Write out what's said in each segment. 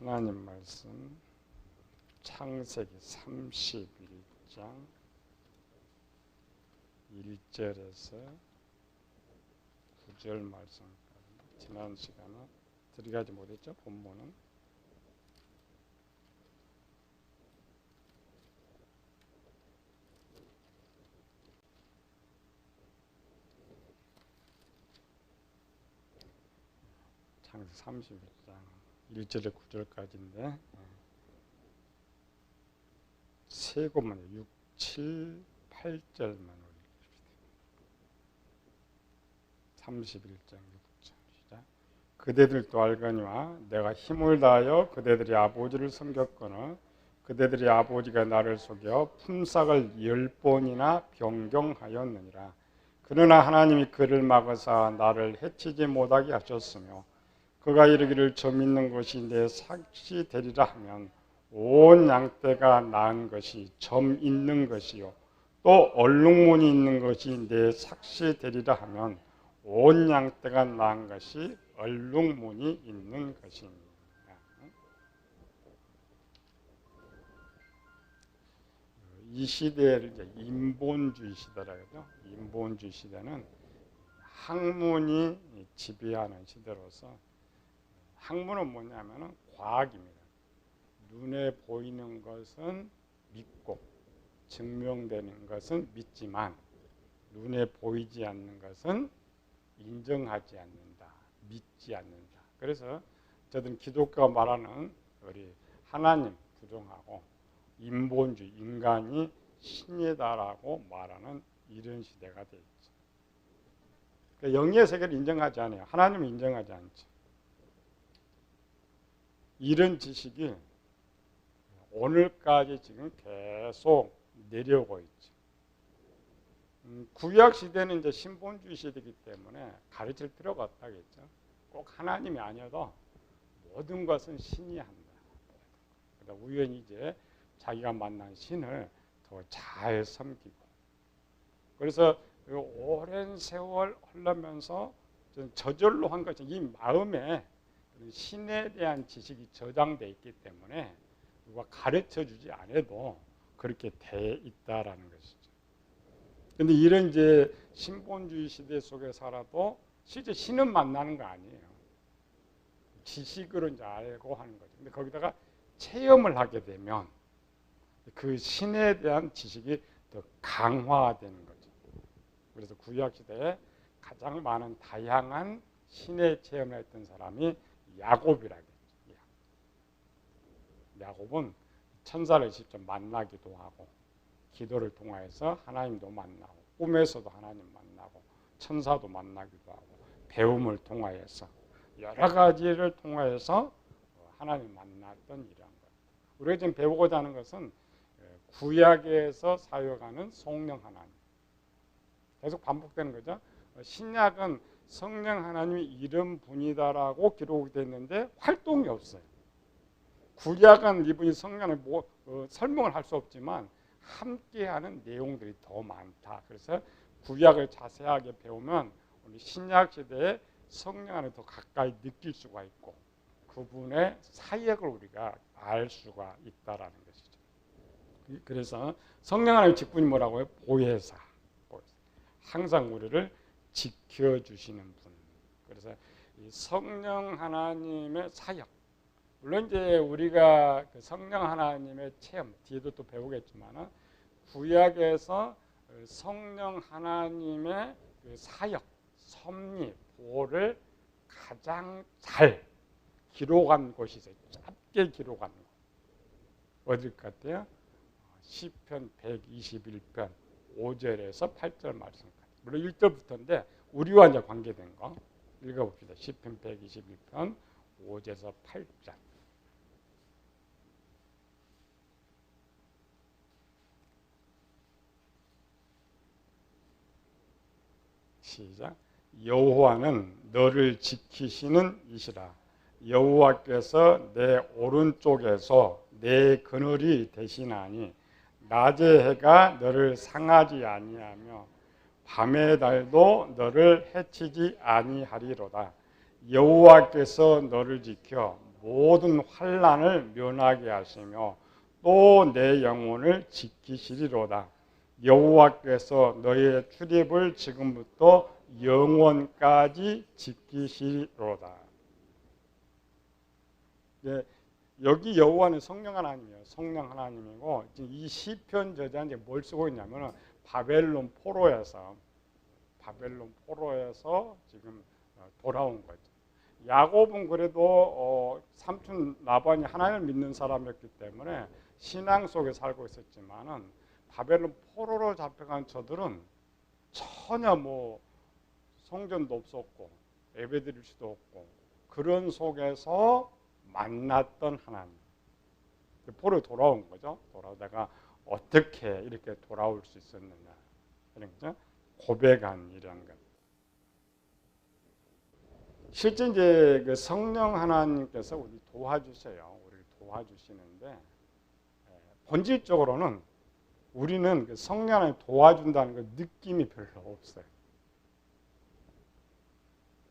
하나님 말씀 창세기 31장 1절에서 9절 말씀까지 지난 시간에 들어가지 못했죠. 본문은 창세기 31장 1절에 9절까지인데 세 곳만 6, 7, 8절만 올려줍시다. 31장 6절 시작. 그대들도 알거니와 내가 힘을 다하여 그대들의 아버지를 섬겼거늘 그대들의 아버지가 나를 속여 품삯을 10번이나 변경하였느니라. 그러나 하나님이 그를 막으사 나를 해치지 못하게 하셨으며 그가 이르기를 점 있는 것이 내 삭시 되리라 하면 온 양떼가 낳은 것이 점 있는 것이요 또 얼룩무늬 있는 것이 내 삭시 되리라 하면 온 양떼가 낳은 것이 얼룩무늬 있는 것입니다. 이 시대를 이제 인본주의 시대라고 하죠. 인본주의 시대는 학문이 지배하는 시대로서 학문은 뭐냐면은 과학입니다. 눈에 보이는 것은 믿고 증명되는 것은 믿지만 눈에 보이지 않는 것은 인정하지 않는다, 믿지 않는다. 그래서 저는 기독교가 말하는 우리 하나님 부정하고 인본주의, 인간이 신이다라고 말하는 이런 시대가 되어 있죠. 그러니까 영의 세계를 인정하지 않아요. 하나님을 인정하지 않죠. 이런 지식이 오늘까지 지금 계속 내려오고 있죠. 구약 시대는 이제 신본주의 시대이기 때문에 가르칠 필요가 없다겠죠. 꼭 하나님이 아니어도 모든 것은 신이 한다. 그러다 우연히 이제 자기가 만난 신을 더 잘 섬기고. 그래서 오랜 세월 흘러면서 저절로 한 것이 이 마음에 신에 대한 지식이 저장되어 있기 때문에 누가 가르쳐주지 않아도 그렇게 돼 있다라는 것이죠. 그런데 이런 이제 신본주의 시대 속에 살아도 실제 신은 만나는 거 아니에요. 지식으로 이제 알고 하는 거죠. 근데 거기다가 체험을 하게 되면 그 신에 대한 지식이 더 강화되는 거죠. 그래서 구약 시대에 가장 많은 다양한 신의 체험을 했던 사람이 야곱이라고 했죠. 야곱은 천사를 직접 만나기도 하고 기도를 통해서 하나님도 만나고 꿈에서도 하나님 만나고 천사도 만나기도 하고 배움을 통하여서 여러 가지를 통해서 하나님 만났던 이러한 것. 우리가 지금 배우고자 하는 것은 구약에서 사용하는 성령 하나님. 계속 반복되는 거죠. 신약은 성령 하나님이 이런 분이다라고 기록이 됐는데 활동이 없어요. 구약은 이분이 성령을 설명을 할 수 없지만 함께하는 내용들이 더 많다. 그래서 구약을 자세하게 배우면 우리 신약 시대에 성령 안에 더 가까이 느낄 수가 있고 그분의 사역을 우리가 알 수가 있다라는 것이죠. 그래서 성령 하나님 직분이 뭐라고요? 보혜사. 항상 우리를 지켜주시는 분. 그래서 이 성령 하나님의 사역. 물론 이제 우리가 그 성령 하나님의 체험 뒤에도 또 배우겠지만은 구약에서 성령 하나님의 그 사역, 섭리, 보호를 가장 잘 기록한 곳이 있어요. 짧게 기록한 곳. 어딜 것 같아요? 시편 121편 5절에서 8절 말씀까지. 물론 1절부터인데 우리와 이제 관계된 거 읽어봅시다. 시편 121편 5절에서 8절. 시작. 여호와는 너를 지키시는 이시라. 여호와께서 내 오른쪽에서 내 그늘이 되시나니 낮의 해가 너를 상하지 아니하며 밤의 달도 너를 해치지 아니하리로다. 여호와께서 너를 지켜 모든 환난을 면하게 하시며 또 내 영혼을 지키시리로다. 여호와께서 너의 출입을 지금부터 영원까지 지키시리로다. 네, 여기 여호와는 성령 하나님이에요. 성령 하나님이고 지금 이 시편 저자는 뭘 쓰고 있냐면 바벨론 포로에서 지금 돌아온 거죠. 야곱은 그래도 삼촌 라반이 하나님을 믿는 사람이었기 때문에 신앙 속에 살고 있었지만은 바벨론 포로로 잡혀간 저들은 전혀 뭐 성전도 없었고 예배드릴 수도 없고 그런 속에서 만났던 하나님. 포로에 돌아온 거죠. 돌아오다가 어떻게 이렇게 돌아올 수 있었느냐 이런 거죠. 고백한 이런 것. 실제 이제 그 성령 하나님께서 우리 도와주세요. 우리 도와주시는데 본질적으로는 우리는 그 성령 하나님 도와준다는 그 느낌이 별로 없어요.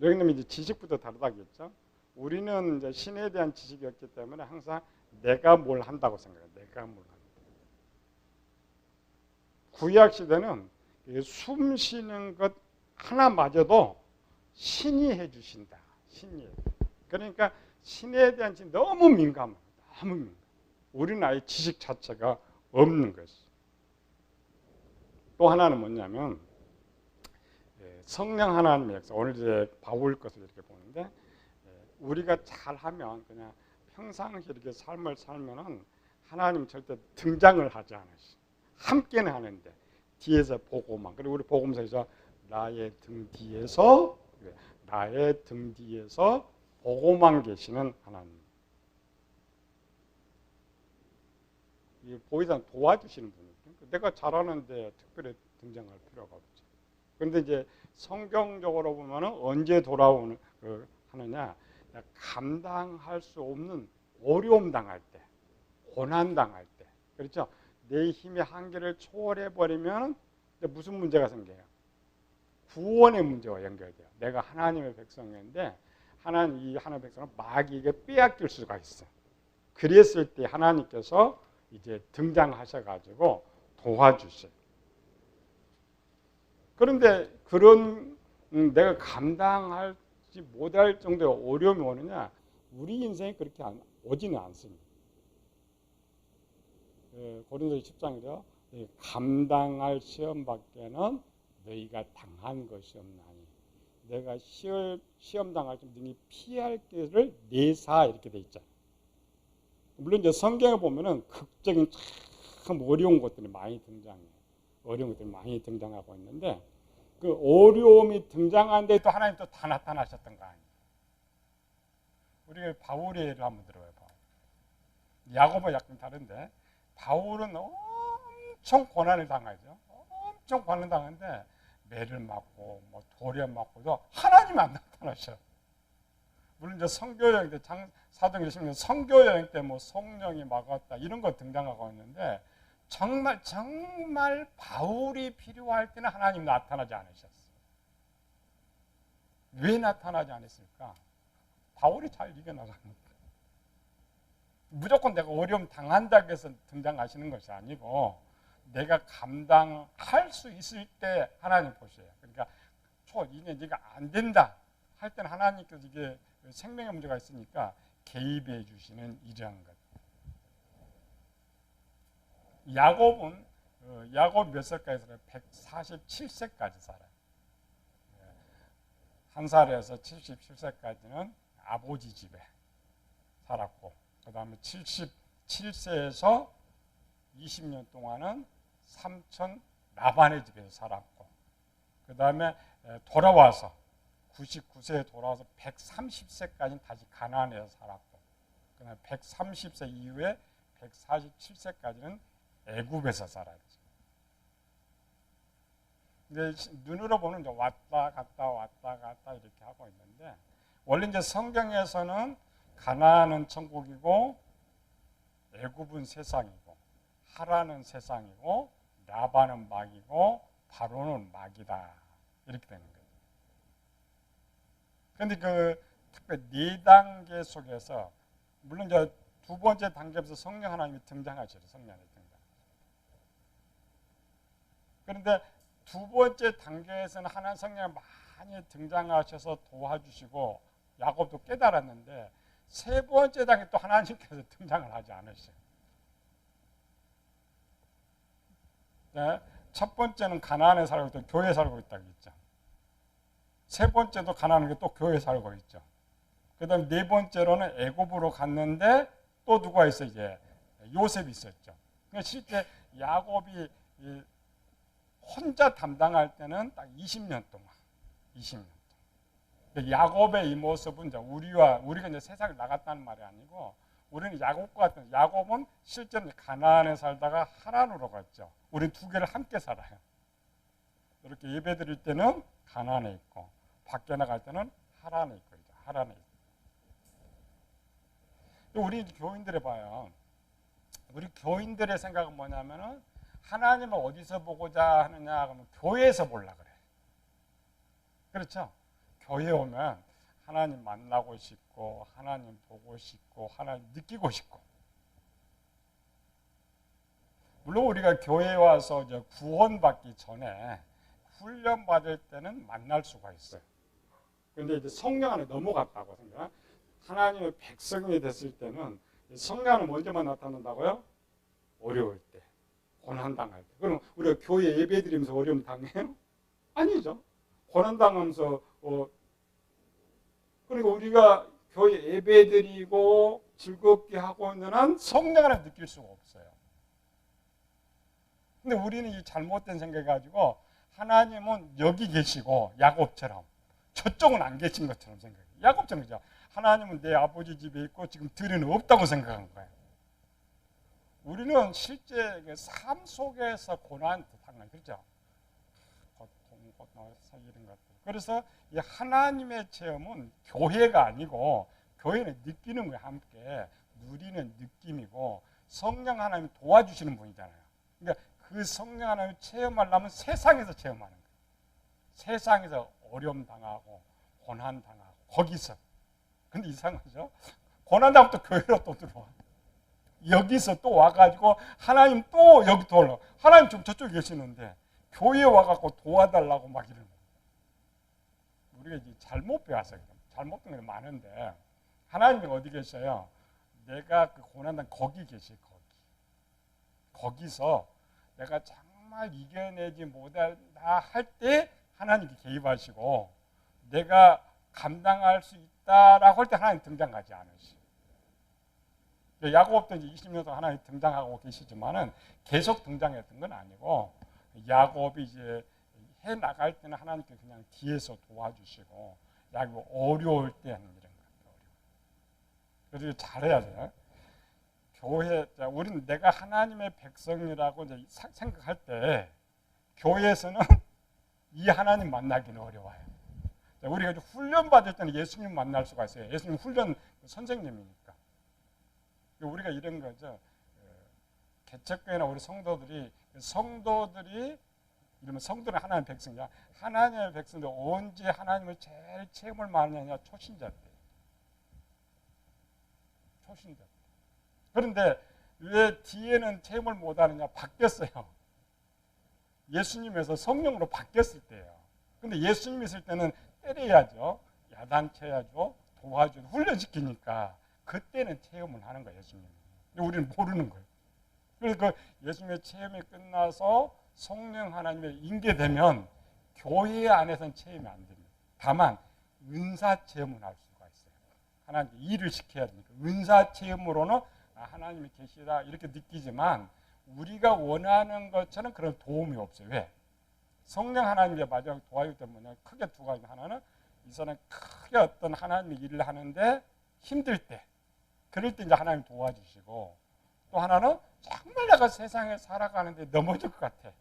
여기는 이제 지식부터 다르다겠죠. 우리는 이제 신에 대한 지식이 없기 때문에 항상 내가 뭘 한다고 생각해요. 내가 뭘 한다. 구약 시대는 숨 쉬는 것 하나마저도 신이 해주신다. 신이. 그러니까 신에 대한 지식이 너무 민감해요. 너무 민감. 우리는 아예 지식 자체가 없는 것이. 또 하나는 뭐냐면 성령 하나님의 역사. 오늘 이제 바울 것을 이렇게 보는데 우리가 잘하면 그냥 평상시 이렇게 삶을 살면은 하나님 절대 등장을 하지 않으시. 함께는 하는데 뒤에서 보고만. 그리고 우리 복음서에서 나의 등 뒤에서 보고만 계시는 하나님. 이 보이상 도와주시는 분이죠. 내가 잘하는데 특별히 등장할 필요가 없죠. 그런데 이제 성경적으로 보면은 언제 돌아오는 하느냐? 감당할 수 없는 어려움 당할 때, 고난 당할 때, 그렇죠? 내 힘의 한계를 초월해 버리면 무슨 문제가 생겨요? 구원의 문제와 연결돼요. 내가 하나님의 백성인데 이 하나님의 백성은 마귀에게 빼앗길 수가 있어. 그랬을 때 하나님께서 이제 등장하셔가지고 도와주셔요. 그런데 그런 내가 감당하지 못할 정도의 어려움이 오느냐? 우리 인생이 그렇게 오지는 않습니다. 고린도서 10장이죠. 감당할 시험밖에는 너희가 당한 것이 없나니 내가 시험 당할 때 너희 피할 길을 내사 이렇게 돼 있잖아요. 물론 이제 성경에 보면은 극적인 참 어려운 것들이 많이 등장해요. 어려운 것들이 많이 등장하고 있는데 그 어려움이 등장하는데 또 하나님 또 다 나타나셨던 거 아니에요. 우리 바울의 예를 한번 들어봐요. 야고보와 약간 다른데 바울은 엄청 고난을 당하죠. 엄청 고난을 당하는데 매를 맞고 뭐 돌에 맞고도 하나님 안 나타나셔. 물론 이제 선교여행 때 사도행전 선교여행 때 뭐 성령이 막았다 이런 거 등장하고 있는데 정말 바울이 필요할 때는 하나님 나타나지 않으셨어요. 왜 나타나지 않았을까? 바울이 잘 이겨나가니까. 무조건 내가 어려움 당한다고 해서 등장하시는 것이 아니고 내가 감당할 수 있을 때 하나님 보셔요. 그러니까 이제 네가 안 된다 할 때는 하나님께서 이게 생명의 문제가 있으니까 개입해 주시는 이러한 것. 야곱 몇 살까지 살아요? 147세까지 살아요. 한 살에서 77세까지는 아버지 집에 살았고 그 다음에 77세에서 20년 동안은 삼촌 라반의 집에서 살았고 그 다음에 돌아와서 99세에 돌아와서 130세까지는 다시 가나안에서 살았고 그 다음에 130세 이후에 147세까지는 애굽에서 살았죠. 근데 눈으로 보는 이제 왔다 갔다 이렇게 하고 있는데 원래 이제 성경에서는 가나안은 천국이고 애굽은 세상이고 하란은 세상이고 라반은 마귀고 바로는 마귀다 이렇게 되는 거예요. 그런데 그 특별히 4단계 속에서 물론 이제 두 번째 단계에서 성령 하나님이 등장하시죠. 성령이 등장. 그런데 두 번째 단계에서는 하나님 성령이 많이 등장하셔서 도와주시고 야곱도 깨달았는데 세 번째 단계 또 하나님께서 등장을 하지 않으셔요. 네? 첫 번째는 가나안에 살고 있다, 교회에 살고 있다고 했죠. 세 번째도 가나안에 또 교회에 살고 있죠. 그다음 네 번째로는 애굽으로 갔는데 또 누가 있어 이제 요셉이 있었죠. 그러니까 실제 야곱이 혼자 담당할 때는 딱 20년 동안, 20년. 야곱의 이 모습은 이제 우리가 이제 세상에 나갔다는 말이 아니고 우리는 야곱과 같은 야곱은 실제로 가나안에 살다가 하란으로 갔죠. 우리 두 개를 함께 살아요. 이렇게 예배드릴 때는 가나안에 있고 밖에 나갈 때는 하란에 있고 하란에 있고. 우리 교인들이 봐요. 우리 교인들의 생각은 뭐냐면은 하나님을 어디서 보고자 하느냐 그러면 교회에서 보려고 그래. 그렇죠? 교회 오면 하나님 만나고 싶고 하나님 보고 싶고 하나님 느끼고 싶고. 물론 우리가 교회에 와서 이제 구원받기 전에 훈련 받을 때는 만날 수가 있어요. 그런데 이제 성령 안에 넘어갔다고 생각. 하나님의 백성이 됐을 때는 성령 안에 언제만 나타난다고요? 어려울 때, 고난 당할 때. 그럼 우리가 교회 예배드리면서 어려움 당해요? 아니죠. 고난 당하면서 그러니까 우리가 교회 예배드리고 즐겁게 하고 있는 한 성령 안에 느낄 수가 없어요. 근데 우리는 이 잘못된 생각을 가지고 하나님은 여기 계시고 야곱처럼 저쪽은 안 계신 것처럼 생각해요. 야곱처럼 그죠? 하나님은 내 아버지 집에 있고 지금 들에는 없다고 생각한 거예요. 우리는 실제 삶 속에서 고난 당한 그렇죠? 고통, 이런 것들. 그래서 이 하나님의 체험은 교회가 아니고 교회는 느끼는 거예요. 함께 누리는 느낌이고 성령 하나님이 도와주시는 분이잖아요. 그러니까 그 성령 하나님을 체험하려면 세상에서 체험하는 거예요. 세상에서 어려움 당하고 고난 당하고 거기서. 근데 이상하죠? 고난 당하면 또 교회로 또 들어와. 여기서 또 와가지고 하나님 또 여기 또 올라. 하나님 좀 저쪽에 계시는데 교회에 와갖고 도와달라고 막 이러는 거예요. 우리가 이제 잘못 배웠어요. 잘못 배운 게 많은데 하나님이 어디 계셔요? 내가 그 고난당 거기 계시 거기서 내가 정말 이겨내지 못한다 할 때 하나님이 개입하시고 내가 감당할 수 있다라고 할 때 하나님 등장하지 않으시고 야곱도 이제 20년 동안 하나님 등장하고 계시지만은 계속 등장했던 건 아니고 야곱이 이제 해 나갈 때는 하나님께 그냥 뒤에서 도와주시고 야곱이 어려울 때 하는 이런 것. 그래서 잘해야 돼요. 교회, 우리는 내가 하나님의 백성이라고 이제 생각할 때 교회에서는 이 하나님 만나기는 어려워요. 우리가 훈련 받을 때는 예수님 만날 수가 있어요. 예수님 훈련 선생님이니까. 우리가 이런 거죠. 개척교회나 우리 성도들이 이러면 성도는 하나님의 백성이야. 하나님의 백성들 언제 하나님을 제일 체험을 많이 하냐? 초신자 때. 초신자 때. 그런데 왜 뒤에는 체험을 못하느냐? 바뀌었어요. 예수님에서 성령으로 바뀌었을 때예요. 근데 예수님 있을 때는 때려야죠. 야단쳐야죠. 도와줘. 훈련시키니까 그때는 체험을 하는 거예요. 예수님. 근데 우리는 모르는 거예요. 그래서 그 예수님의 체험이 끝나서 성령 하나님의 인계되면 교회 안에서는 체험이 안 됩니다. 다만 은사 체험을 할 수가 있어요. 하나님께 일을 시켜야 되니까. 은사 체험으로는 하나님이 계시다 이렇게 느끼지만 우리가 원하는 것처럼 그런 도움이 없어요. 왜? 성령 하나님의 마지막 도와줄 때 뭐냐? 크게 두 가지. 하나는 이 사람이 크게 어떤 하나님의 일을 하는데 힘들 때 그럴 때 이제 하나님 도와주시고 또 하나는 정말 내가 세상에 살아가는데 넘어질 것 같아.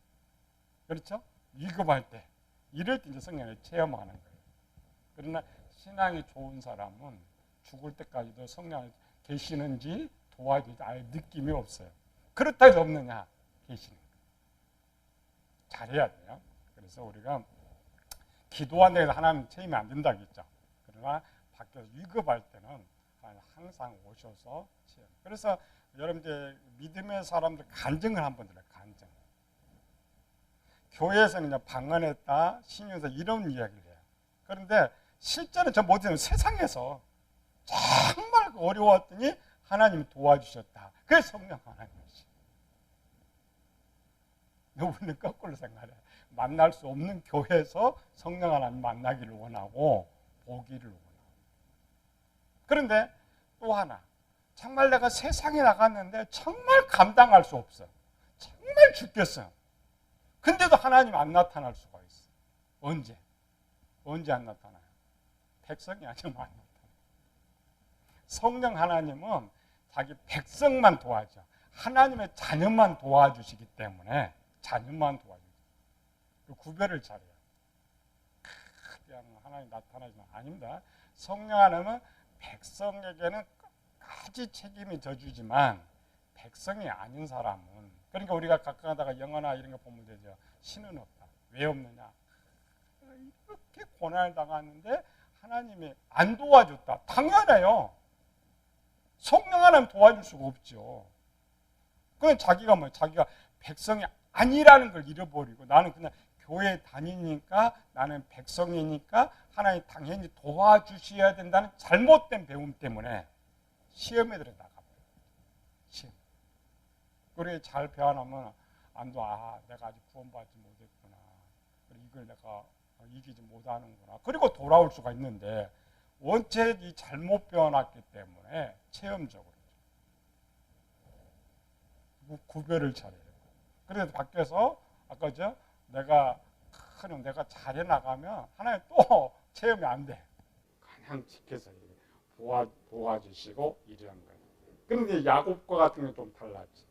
그렇죠? 위급할 때 이럴 때 이제 성령을 체험하는 거예요. 그러나 신앙이 좋은 사람은 죽을 때까지도 성령이 계시는지 도와주지 아예 느낌이 없어요. 그렇다 해도 없느냐? 계시는 거예요. 잘해야 돼요. 그래서 우리가 기도한다고 해서 하나님 체험이 안 된다고 했죠. 그러나 밖에서 위급할 때는 항상 오셔서 체험. 그래서 여러분들 믿음의 사람들 간증을 한번 들어요. 간증. 교회에서는 그냥 방언했다, 신유에서 이런 이야기를 해요. 그런데 실제로 저 못하는 세상에서 정말 어려웠더니 하나님이 도와주셨다. 그게 성령 하나님이지. 우리는 거꾸로 생각해. 만날 수 없는 교회에서 성령 하나님 만나기를 원하고 보기를 원하고. 그런데 또 하나, 정말 내가 세상에 나갔는데 정말 감당할 수 없어. 정말 죽겠어요. 근데도 하나님 안 나타날 수가 있어. 언제? 언제 안 나타나요? 백성이 아니면 안 나타나요. 성령 하나님은 자기 백성만 도와줘. 하나님의 자녀만 도와주시기 때문에 자녀만 도와줘요. 구별을 잘해요. 그냥 하나님 나타나지만 아닙니다. 성령 하나님은 백성에게는 끝까지 책임이 져주지만 백성이 아닌 사람은, 그러니까 우리가 가끔 하다가 영화나 이런 거 보면 되죠. 신은 없다. 왜 없느냐? 이렇게 고난을 당하는데 하나님이 안 도와줬다. 당연해요. 성령 하나님 도와줄 수가 없죠. 그건 자기가 백성이 아니라는 걸 잃어버리고, 나는 그냥 교회 다니니까, 나는 백성이니까 하나님 당연히 도와주셔야 된다는 잘못된 배움 때문에 시험에 들어 나가버려요. 시험. 그래 잘 배워나면 안도, 내가 아직 구원받지 못했구나. 이걸 내가 이기지 못하는구나. 그리고 돌아올 수가 있는데 원체 이 잘못 배워놨기 때문에 체험적으로 구별을 잘해요. 그래서 밖에서 아까 내가 잘해 나가면 하나님 또 체험이 안 돼. 그냥 지켜서 도와주시고 이러한 거예요. 그런데 야곱과 같은 게 좀 달랐지.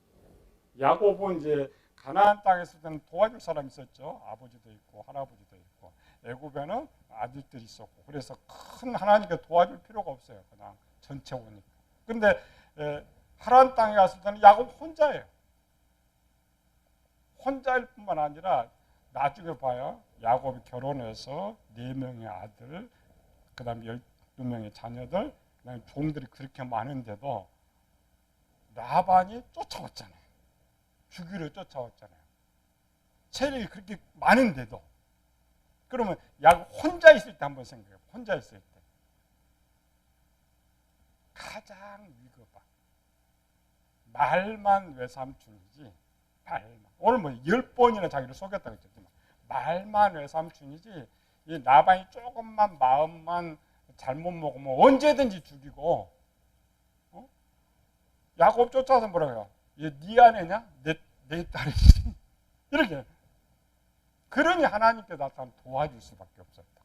야곱은 이제 가나안 땅에 있을 때는 도와줄 사람이 있었죠. 아버지도 있고 할아버지도 있고. 애굽에는 아들들이 있었고. 그래서 큰 하나님께 도와줄 필요가 없어요. 그냥 전체 오니까. 그런데 하란 땅에 갔을 때는 야곱 혼자예요. 혼자일 뿐만 아니라 나중에 봐요. 야곱이 결혼해서 4명의 아들, 그 다음에 12명의 자녀들, 그 다음에 종들이 그렇게 많은데도 라반이 쫓아왔잖아요. 죽이려 쫓아왔잖아요. 세력이 그렇게 많은데도. 그러면 야곱 혼자 있을 때 한번 생각해요. 혼자 있을 때. 가장 위급한. 말만 외삼촌이지. 말만. 오늘 10번이나 자기를 속였다고 했지만 말만 외삼촌이지, 이 라반이 조금만 마음만 잘못 먹으면 언제든지 죽이고, 야곱 쫓아서 뭐라고 해요? 얘 네 아내냐? 내 딸이지. 이렇게. 그러니 하나님께 나타나면 도와줄 수밖에 없었다.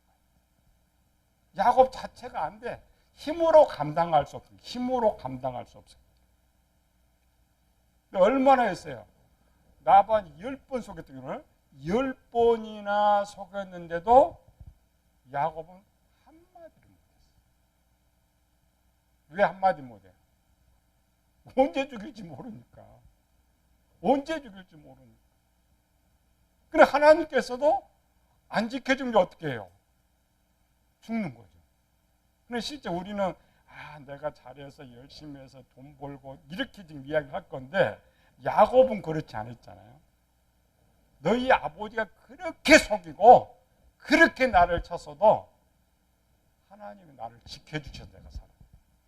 야곱 자체가 안 돼. 힘으로 감당할 수 없어요. 힘으로 감당할 수 없어요. 얼마나 했어요? 라반이 10번 속였던 경우를 10번이나 속였는데도 야곱은 한마디를 못했어요. 왜 한마디 못해요? 언제 죽일지 모르니까. 언제 죽일지 모르니까. 그래 하나님께서도 안 지켜주면 어떻게 해요? 죽는 거죠. 근데 실제 우리는 내가 잘해서 열심히 해서 돈 벌고 이렇게 지금 이야기할 건데 야곱은 그렇지 않았잖아요. 너희 아버지가 그렇게 속이고 그렇게 나를 쳤어도 하나님이 나를 지켜주셔서 내가 살아.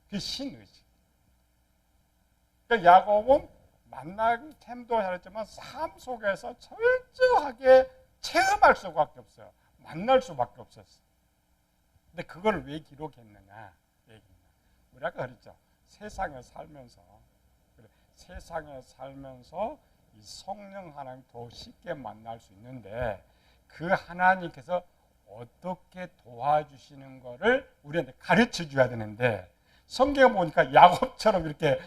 그게 신의지. 그러니까 야곱은 만난 템도 잘했지만 삶 속에서 철저하게 체험할 수밖에 없어요. 만날 수밖에 없었어요. 근데 그걸 왜 기록했느냐? 우리 아까 그랬죠. 세상에 살면서 이 성령 하나님 더 쉽게 만날 수 있는데 그 하나님께서 어떻게 도와주시는 거를 우리한테 가르쳐 줘야 되는데 성경 보니까 야곱처럼 이렇게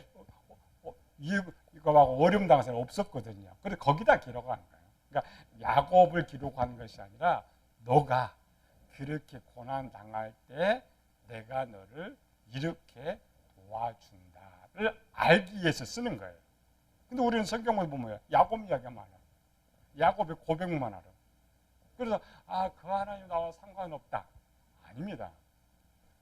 이거하고 어려움 당한 사람이 없었거든요. 그래서 거기다 기록하는 거예요. 그러니까 야곱을 기록하는 것이 아니라 너가 그렇게 고난 당할 때 내가 너를 이렇게 도와준다를 알기 위해서 쓰는 거예요. 근데 우리는 성경을 보면 야곱 이야기가 많아요. 야곱의 고백만 알아요. 그래서 그 하나님 나와 상관없다. 아닙니다.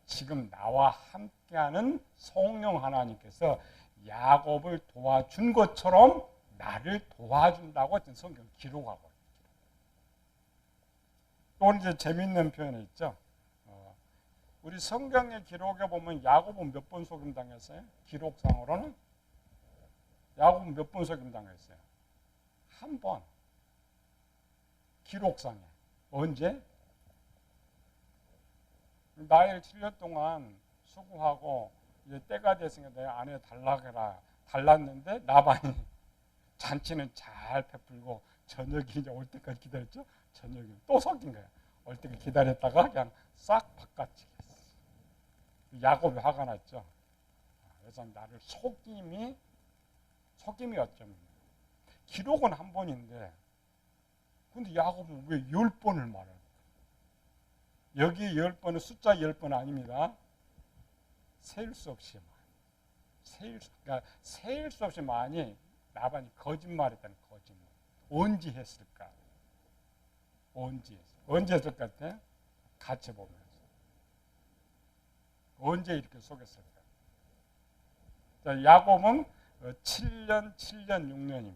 지금 나와 함께하는 성령 하나님께서 야곱을 도와준 것처럼 나를 도와준다고 성경 기록하고 있어요. 또 이제 재밌는 표현이 있죠. 우리 성경의 기록에 보면 야곱은 몇 번 속임당했어요? 기록상으로는 야곱은 몇 번 속임당했어요? 한 번. 기록상에. 언제? 나이를 7년 동안 수고하고 이제 때가 됐으니까 내 아내 달라해라. 달랐는데 나반이 잔치는 잘 베풀고 저녁이 이제 올 때까지 기다렸죠. 저녁이 또 속인 거야. 올 때까지 기다렸다가 그냥 싹 바깥치기 했어. 야곱이 화가 났죠. 그래서 나를 속임이 어쩌면 기록은 한 번인데 근데 야곱은 왜 10번을 말해요? 여기 10번은 숫자 10번 아닙니다. 세일 수 없이 많이. 세일 수 없이 많이 라반이 거짓말했다는 거짓말. 언제 했을까? 언제 했을 것 같아? 같이 보면서. 언제 이렇게 속였을까? 자, 야곱은 7년, 6년입니다.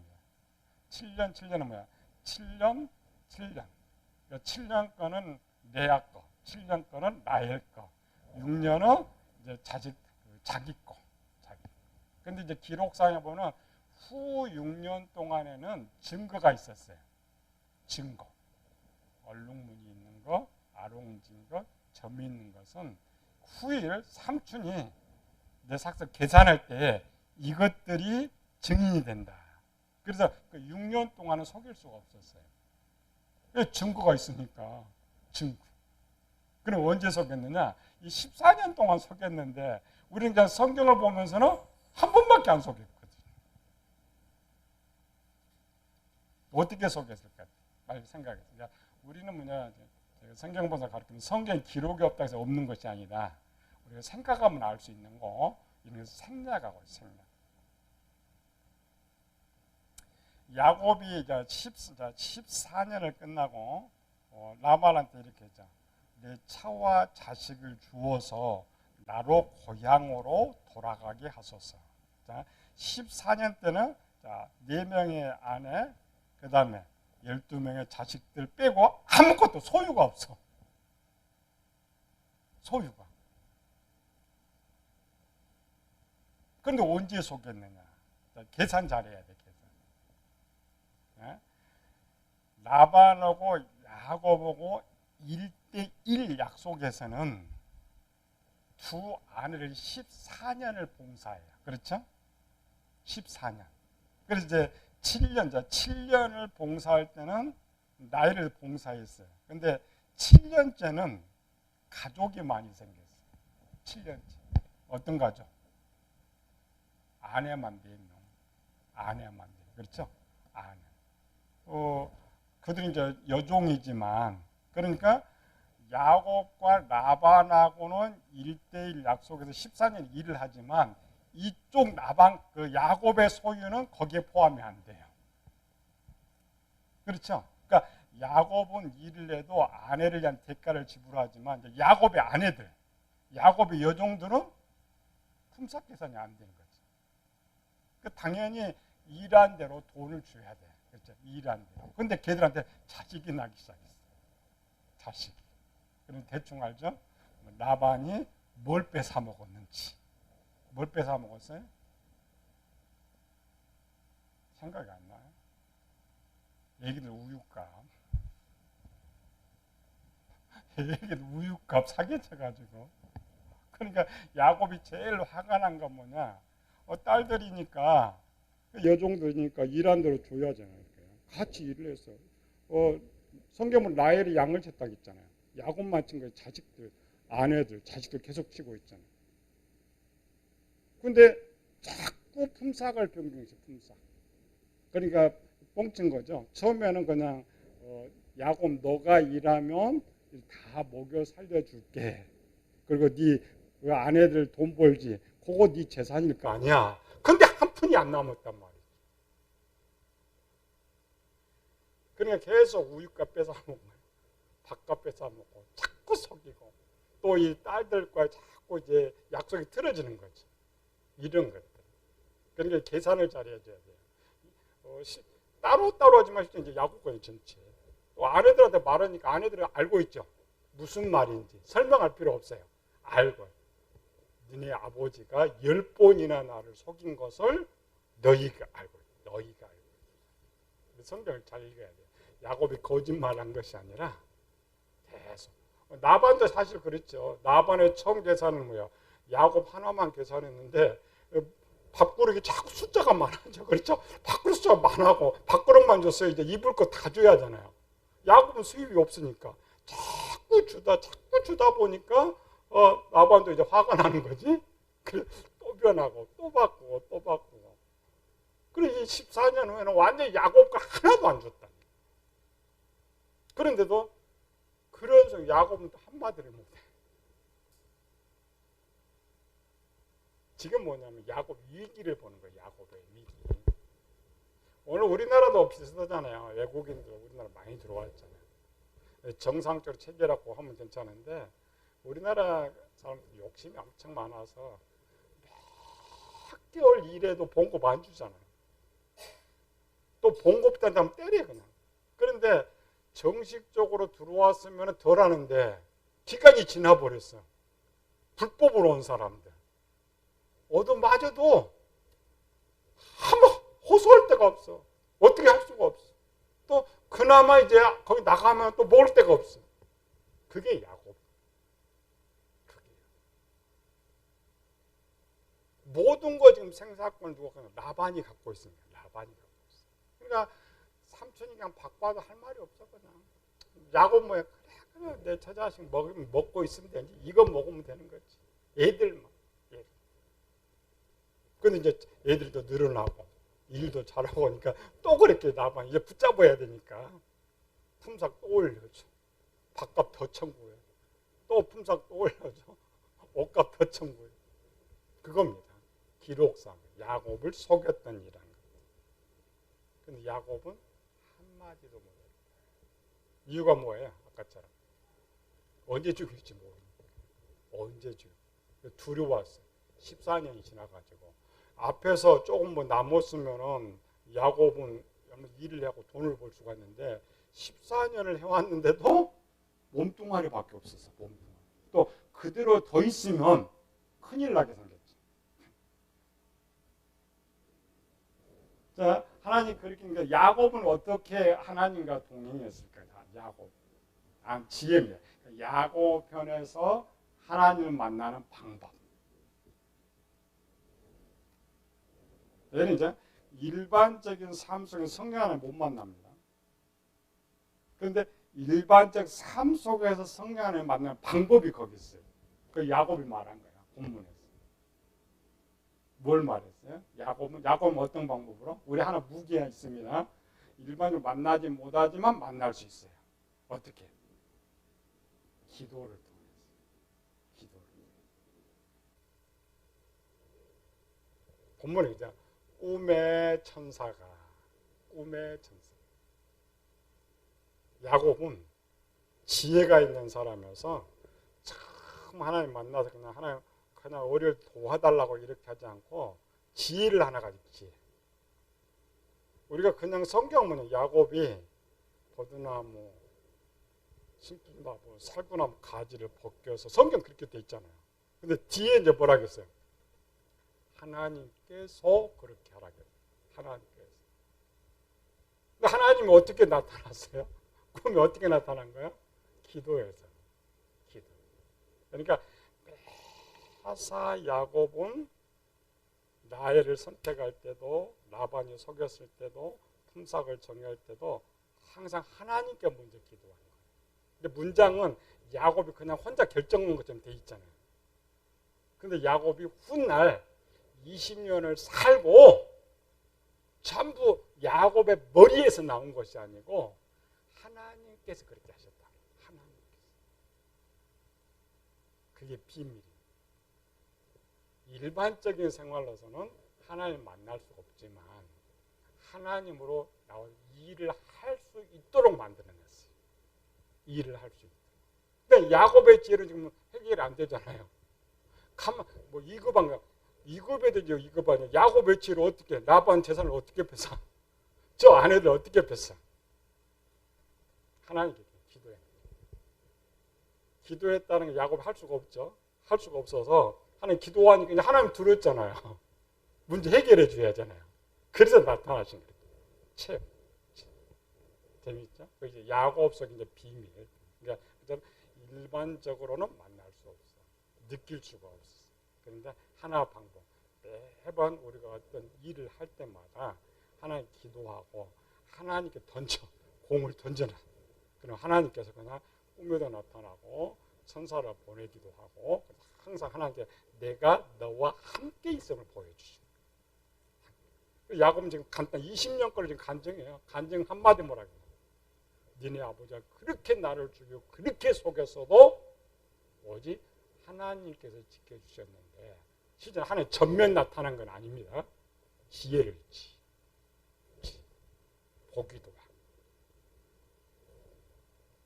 7년, 7년은 뭐야? 7년. 7년 거는 레아 거, 7년 거는 라헬 거, 6년은 이제 자기 거. 근데 이제 기록상에 보면 후 6년 동안에는 증거가 있었어요. 증거. 얼룩무늬 있는 거, 아롱진 것, 점이 있는 것은 후일 삼촌이 내 삭서 계산할 때 이것들이 증인이 된다. 그래서 그 6년 동안은 속일 수가 없었어요. 왜? 증거가 있으니까. 증거. 그럼 언제 속였느냐? 이 14년 동안 속였는데 우리는 그냥 성경을 보면서는 한 번밖에 안 속였거든요. 어떻게 속였을까? 빨리 생각해서. 우리는 뭐냐? 성경 본사 가르치면 성경 기록이 없다고 해서 없는 것이 아니다. 우리가 생각하면 알 수 있는 거, 이런 것을 생략하고 있습니다. 야곱이 14년을 끝나고 라반한테 이렇게 했죠. 내 차와 자식을 주어서 나로 고향으로 돌아가게 하소서. 자, 14년 때는 4명의 아내, 그 다음에 12명의 자식들 빼고 아무것도 소유가 없어. 소유가. 그런데 언제 속였느냐? 계산 잘해야 돼. 라반하고 야곱하고 1대1 약속에서는 두 아내를 14년을 봉사해요. 그렇죠? 14년. 그래서 이제 7년을 봉사할 때는 나이를 봉사했어요. 근데 7년째는 가족이 많이 생겼어요. 7년째. 어떤 가족? 아내만 4명. 아내만 4명. 그렇죠? 아내. 그들이 이제 여종이지만, 그러니까 야곱과 라반하고는 1대1 약속에서 14년 일을 하지만 이쪽 라반, 그 야곱의 소유는 거기에 포함이 안 돼요. 그렇죠? 그러니까 야곱은 일을 해도 아내를 위한 대가를 지불하지만 이제 야곱의 아내들, 야곱의 여종들은 품삯 계산이 안 되는 거죠. 그러니까 당연히 일한 대로 돈을 줘야 돼. 그렇죠? 일한 대로. 근데 걔들한테 자식이 나기 시작했어. 자식. 그럼 대충 알죠? 라반이 뭘 뺏어 먹었는지. 뭘 뺏어 먹었어요? 생각이 안 나요? 애기들 우유값. 애기들 우유값 사기 쳐가지고. 그러니까 야곱이 제일 화가 난 건 뭐냐? 딸들이니까, 여종들이니까 일한 대로 줘야잖아요. 같이 일을 했어. 성경은 라헬이 양을 쳤다고 했잖아요. 야곱만 친 거예요. 자식들, 아내들, 자식들 계속 치고 있잖아요. 근데 자꾸 품삯을 변경해서 품삯. 그러니까 뻥친 거죠. 처음에는 그냥 야곱 너가 일하면 다 먹여 살려줄게. 그리고 네 아내들 돈 벌지. 그거 네 재산일 거 아니야. 근데 한 푼이 안 남았단 말이야. 그러니까 계속 우유값 뺏어 먹고 밥값 뺏어 먹고 자꾸 속이고 또 이 딸들과 자꾸 이제 약속이 틀어지는 거죠. 이런 것들. 그러니까 계산을 잘 해줘야 돼요. 따로 하지만 이제 야구권 전체. 또 아내들한테 말하니까 아내들은 알고 있죠. 무슨 말인지 설명할 필요 없어요. 알고. 너네 아버지가 10번이나 나를 속인 것을 너희가 알고 있다. 너희가 알고 있다. 성경을 잘 읽어야 돼요. 야곱이 거짓말한 것이 아니라 계속. 나반도 사실 그랬죠. 나반의 처음 계산은 뭐야? 야곱 하나만 계산했는데 밥그릇이 자꾸 숫자가 많아져. 그렇죠? 밥그릇 숫자가 많아고 밥그릇만 줬어요. 이제 입을 거 다 줘야 하잖아요. 야곱은 수입이 없으니까 자꾸 주다 보니까 나반도 이제 화가 나는 거지. 그래 또 변하고 또 바꾸고. 그래 이 14년 후에는 완전히 야곱과 하나도 안 줬다. 그런데도 그래서 야곱은 또 한마디를 못해. 지금 뭐냐면 야곱 위기를 보는 거예요. 야곱의 위기. 오늘 우리나라도 비슷하잖아요. 외국인들 우리나라 많이 들어왔잖아요. 정상적으로 체결하고 하면 괜찮은데 우리나라 사람들 욕심이 엄청 많아서 몇 개월 일해도 봉급 안 주잖아요. 또 봉급 단다면 때려 그냥. 그런데 정식적으로 들어왔으면 덜 하는데 기간이 지나버렸어. 불법으로 온 사람들. 얻어맞아도 아무 호소할 데가 없어. 어떻게 할 수가 없어. 또 그나마 이제 거기 나가면 또 먹을 데가 없어. 그게 야곱. 모든 거 지금 생사권 누가 라반이 갖고 있습니다. 라반이 갖고 있어. 그러니까 삼촌이 그냥 바꿔도 할 말이 없어 그냥. 야곱 뭐야? 그래 내 처자식 먹고 있으면 되지. 이거 먹으면 되는 거지. 애들만. 근데 이제 애들도 늘어나고 일도 잘하고 하니까 또 그렇게 나만 이제 붙잡아야 되니까 품삯 또 올려줘. 밥값 더 청구해. 또 품삯 또 올려줘. 옷값 더 청구해. 그겁니다. 기록상 야곱을 속였던 일이라는 거예요. 근데 야곱은 한마디도 못해요. 이유가 뭐예요? 아까처럼 언제 죽일지 모르니까. 언제 죽일지 두려웠어요. 14년이 지나가지고 앞에서 조금 뭐 남았으면은 야곱은 일을 하고 돈을 벌 수가 있는데 14년을 해왔는데도 몸뚱아리밖에 없었어. 몸뚱아리. 또 그대로 더 있으면 큰일 나게 생겼지. 자, 하나님 그렇게 야곱은 어떻게 하나님과 동행했을까요? 야곱. 지혜입니다. 야곱 편에서 하나님을 만나는 방법. 얘는 이제 일반적인 삶 속에 성령 안에 못 만납니다. 그런데 일반적 삶 속에서 성령 안에 만나는 방법이 거기 있어요. 그 야곱이 말한 거야. 본문에서. 뭘 말했어요? 야곱은 어떤 방법으로? 우리 하나 무기가 있습니다. 일반적으로 만나지 못하지만 만날 수 있어요. 어떻게? 기도를 통해서. 기도를. 본문에 이제 꿈의 천사가 야곱은 지혜가 있는 사람이어서 참 하나님 만나서 그냥 하나님 그냥 우리를 도와달라고 이렇게 하지 않고 지혜를 하나 가지고 지혜. 우리가 그냥 성경 보면 야곱이 버드나무, 심부나무, 살구나무 가지를 벗겨서 성경 그렇게 돼 있잖아요. 근데 뒤에 이제 뭐라 그랬어요? 하나님께서 그렇게 하라고 했어요. 하나님께서. 근데 하나님이 어떻게 나타났어요? 꿈이 어떻게 나타난 거예요? 기도에서. 기도. 그러니까 하사 야곱은 라헬을 선택할 때도 라반이 속였을 때도 품삯을 정할 때도 항상 하나님께 먼저 기도하는 거예요. 근데 문장은 야곱이 그냥 혼자 결정한 것처럼 돼 있잖아요. 근데 야곱이 훗날 20년을 살고 전부 야곱의 머리에서 나온 것이 아니고 하나님께서 그렇게 하셨다. 하나님께서. 그게 비밀이에요. 일반적인 생활로서는 하나님 만날 수 없지만 하나님으로 나온 일을 할 수 있도록 만들어냈어요. 일을 할 수 있도록. 근데 그러니까 야곱의 지혜는 지금 해결이 안 되잖아요. 가만 뭐 2급한가? 2급에 되죠. 2급 아니야. 야곱의 지혜를 어떻게 라반 재산을 어떻게 뺐어? 저 아내들 어떻게 뺐어? 하나님께 기도해. 기도했다는 게 야곱이 할 수가 없죠. 할 수가 없어서 하나님 기도하니까 이제 하나님 들었잖아요. 문제 해결해 줘야 하잖아요. 그래서 나타나신 거예요. 체험. 재밌죠? 그 이제 야곱 속 이제 비밀. 그러니까 일반적으로는 만날 수 없어. 느낄 수가 없어. 그런데 하나 방법. 매번 우리가 어떤 일을 할 때마다 하나님 기도하고 하나님께 공을 던져놔. 그럼 하나님께서 그냥 꿈에도 나타나고 천사를 보내기도 하고 항상 하나님께 내가 너와 함께 있음을 보여주시는 거예요. 야곱은 지금 간단 20년 거를 지금 간증해요. 간증 한마디 뭐라고 해요? 니네 아버지가 그렇게 나를 죽이고 그렇게 속였어도 오직 하나님께서 지켜주셨는데 실제 하나님 전면 나타난 건 아닙니다. 지혜를 보기도 하고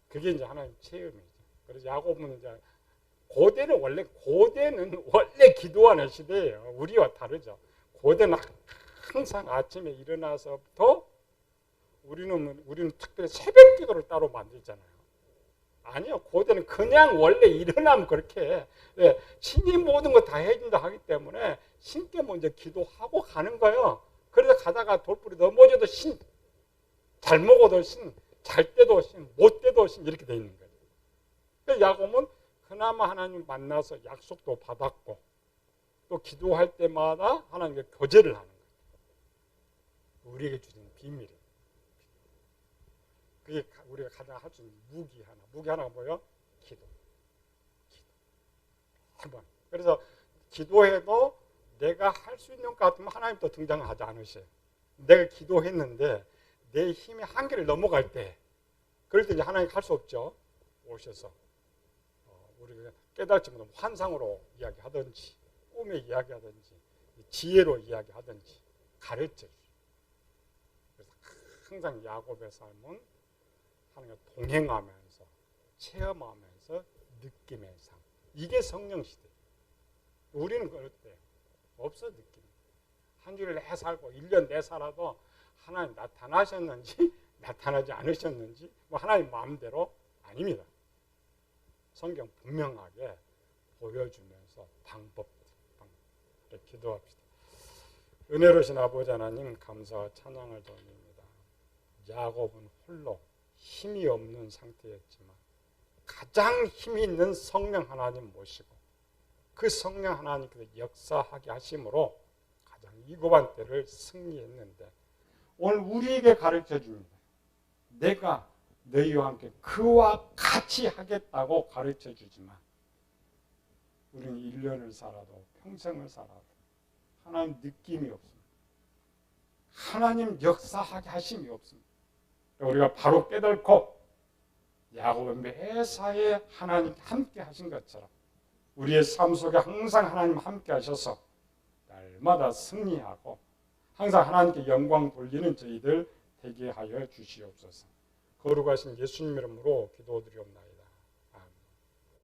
그게 이제 하나님 체험이죠. 그래서 야곱은 이제 고대는 원래 기도하는 시대예요. 우리와 다르죠. 고대는 항상 아침에 일어나서부터 우리는 특별히 새벽 기도를 따로 만들잖아요. 아니요. 고대는 그냥 원래 일어나면 그렇게 해. 네, 신이 모든 거 다 해준다 하기 때문에 신께 먼저 기도하고 가는 거예요. 그래서 가다가 돌불이 넘어져도 신, 잘 먹어도 신, 잘 때도 신, 못 때도 신 이렇게 돼 있는 거예요. 그래서 야곱은 그나마 하나님 만나서 약속도 받았고 또 기도할 때마다 하나님께 교제를 하는 거예요. 우리에게 주신 비밀이에요. 그게 우리가 가장 할 수 있는 무기 하나. 무기 하나가 뭐예요? 기도. 한번. 그래서 기도해도 내가 할 수 있는 것 같으면 하나님 또 등장하지 않으셔요. 내가 기도했는데 내 힘이 한계를 넘어갈 때 그럴 때 이제 하나님 할 수 없죠. 오셔서 우리가 깨달지 못하면 환상으로 이야기하든지 꿈에 이야기하든지 지혜로 이야기하든지 가르쳐 주죠. 그래서 항상 야곱의 삶은 하나님과 동행하면서 체험하면서 느낌의 삶. 이게 성령 시대. 우리는 어때요? 없어 느낌. 한 주를 내 살고 1년 내 살아도 하나님 나타나셨는지 나타나지 않으셨는지 뭐 하나님 마음대로 아닙니다. 성경 분명하게 보여주면서 방법 기도합시다. 은혜로우신 아버지 하나님 감사와 찬양을 돌립니다. 야곱은 홀로 힘이 없는 상태였지만 가장 힘이 있는 성령 하나님 모시고 그 성령 하나님께서 역사하게 하심으로 가장 위급한 때를 승리했는데 오늘 우리에게 가르쳐 줍니다. 내가 너희와 함께 그와 같이 하겠다고 가르쳐 주지만 우리는 1년을 살아도 평생을 살아도 하나님 느낌이 없습니다. 하나님 역사하게 하심이 없습니다. 우리가 바로 깨닫고 야곱의 매사에 하나님 함께 하신 것처럼 우리의 삶 속에 항상 하나님 함께 하셔서 날마다 승리하고 항상 하나님께 영광 돌리는 저희들 되게 하여 주시옵소서. 거룩하신 예수님 이름으로 기도드리옵나이다.